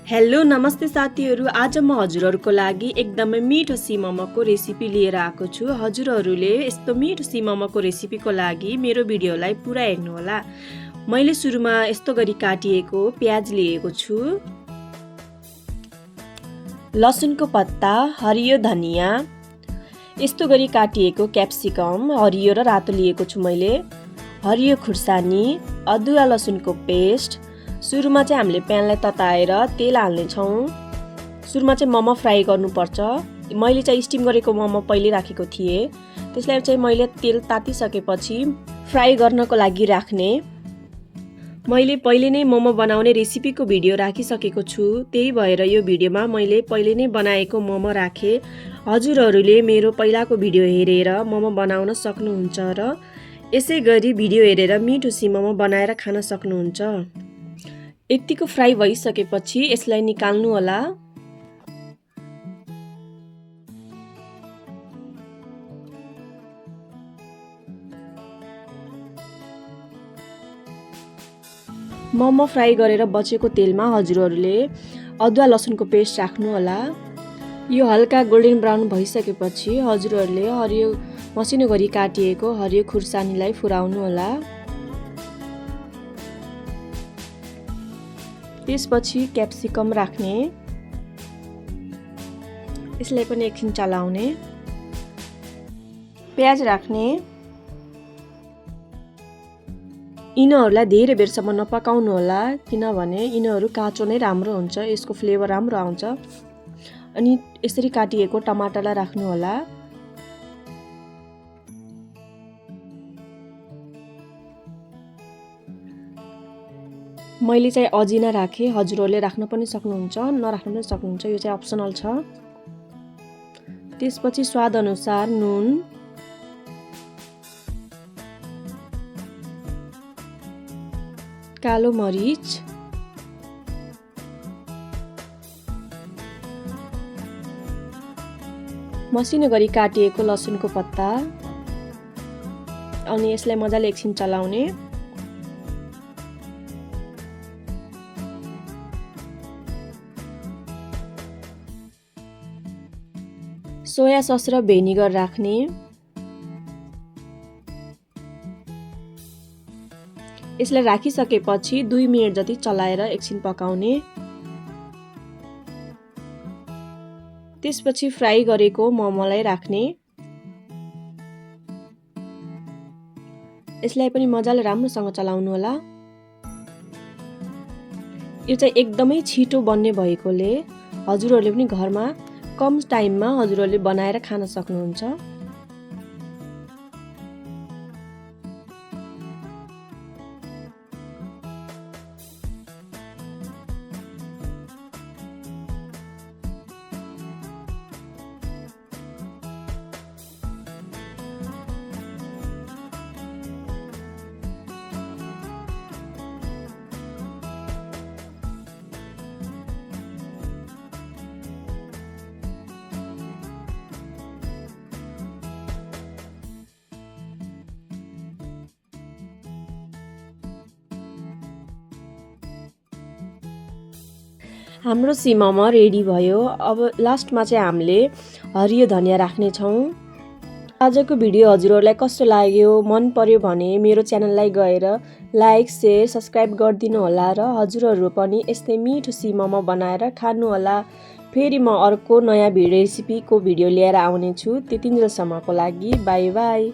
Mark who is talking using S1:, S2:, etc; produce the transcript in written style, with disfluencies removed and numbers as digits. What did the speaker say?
S1: Hello नमस्ते साथीहरू, आज म हजुरहरूको लागि एकदमै मिठो सिममको रेसिपी लिएर आएको छु। हजुरहरूले यस्तो मिठो सिममको रेसिपीको लागि मेरो भिडियोलाई पुरा हेर्नुहोला। मैले सुरुमा यस्तो गरी काटिएको प्याज लिएको छु, लसुनको पत्ता, हरियो धनिया, यस्तो गरी काटिएको क्याप्सिकम हरियो र रातो लिएको छु मैले, हरियो खुर्सानी, अदुवा लसुनको पेस्ट। सुरुमा चाहिँ हामीले प्यानलाई तताएर तेल हाल्ने छौँ। सुरुमा चाहिँ मोमो फ्राई गर्नुपर्छ। मैले चाहिँ स्टिम गरेको मोमो पहिले राखेको थिएँ। त्यसलाई चाहिँ मैले तेल तातिसकेपछि फ्राई गर्नको लागि राख्ने। मैले पहिले नै मोमो बनाउने रेसिपीको भिडियो राखिसकेको छु, त्यही भएर यो भिडियोमा मैले पहिले नै बनाएको मोमो राखेँ। हजुरहरूले मेरो पहिलाको भिडियो हेरेर मोमो बनाउन सक्नुहुन्छ र यसै गरी भिडियो हेरेर मिठो सिममो बनाएर खान सक्नुहुन्छ। यतिको फ्राई भइसकेपछि यसलाई निकाल्नु होला। मोमो फ्राई गरेर बचेको तेलमा हजुरहरूले अदुवा लसुनको पेस्ट राख्नु होला। यो हल्का गोल्डन ब्राउन भइसकेपछि हजुरहरूले हरियो मसिनो गरी काटिएको हरियो खुर्सानीलाई फुराउनु होला। त्यसपछि क्याप्सिकम राख्ने, यसलाई पनि एकछिन चलाउने, प्याज राख्ने। यिनीहरूलाई धेरै बेरसम्म नपकाउनु होला, किनभने यिनीहरू काँचो नै राम्रो हुन्छ, यसको फ्लेभर राम्रो आउँछ। अनि यसरी काटिएको टमाटरलाई राख्नु होला। मैले चाहिँ अजिना राखेँ, हजुरहरूले राख्न पनि सक्नुहुन्छ, नराख्न पनि सक्नुहुन्छ, यो चाहिँ अप्सनल छ। त्यसपछि स्वाद अनुसार नुन, कालो मरिच, मसिनो गरी काटिएको लसुनको पत्ता, अनि यसलाई मजाले एकछिन चलाउने। सोया सस र भेनिगर राख्ने। यसलाई राखिसकेपछि 2 मिनेट जति चलाएर एकछिन पकाउने। त्यसपछि फ्राई गरेको मोमोलाई राख्ने। यसलाई पनि मजाले राम्रोसँग चलाउनु होला। यो चाहिँ एकदमै छिटो बन्ने भएकोले हजुरहरूले पनि घरमा कम टाइममा हजुरहरूले बनाएर खान सक्नुहुन्छ। हाम्रो सिममो रेडी भयो। अब लास्टमा चाहिँ हामीले हरियो धनिया राख्ने छौँ। आजको भिडियो हजुरहरूलाई कस्तो लाग्यो, मन पर्यो भने मेरो च्यानललाई गएर लाइक, शेयर, सब्स्क्राइब गरिदिनु होला र हजुरहरू पनि यस्तै मिठो सिममो बनाएर खानु होला। फेरि म अर्को नयाँ रेसिपीको भिडियो लिएर आउने छु। त्यतिन्जेलसम्मको लागि बाई बाई।